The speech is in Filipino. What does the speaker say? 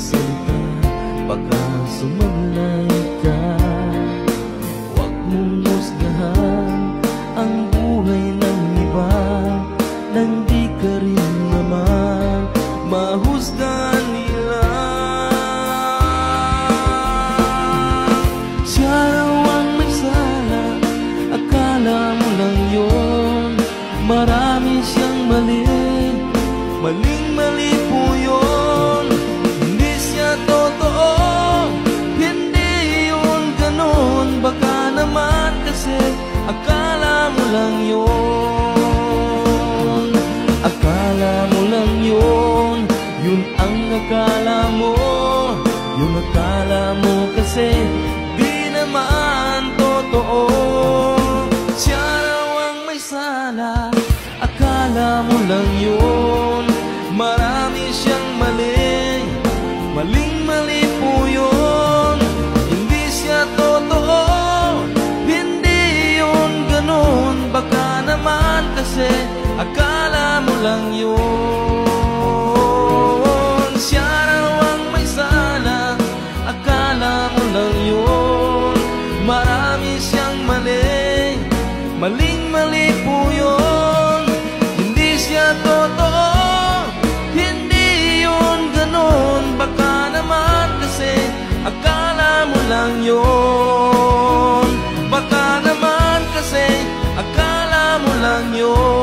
magsalita, baka sumablay ka. Huwag mong husgahan ang buhay ng iba nang di ka rin naman mahusgahan nila. Siya raw ang may sala, akala mo lang yun. Marami siyang mali, maling-mali po yun. Hindi siya totoo, hindi yun ganun. Baka naman kasi akala mo lang yun. Akala mo lang yun, yun ang akala mo. Yung akala mo kasi di naman totoo. Siya raw ang may sala, akala mo lang yun. Marami siyang mali, maling-mali po yun. Hindi siya totoo, hindi yun ganun. Baka naman kasi akala mo lang yun. Siya raw ang may sala, akala mo lang yun. Marami siyang mali, maling-mali po yun. Hindi siya totoo, hindi yun ganun. Baka naman kasi akala mo lang yun. Baka naman kasi akala mo lang yun.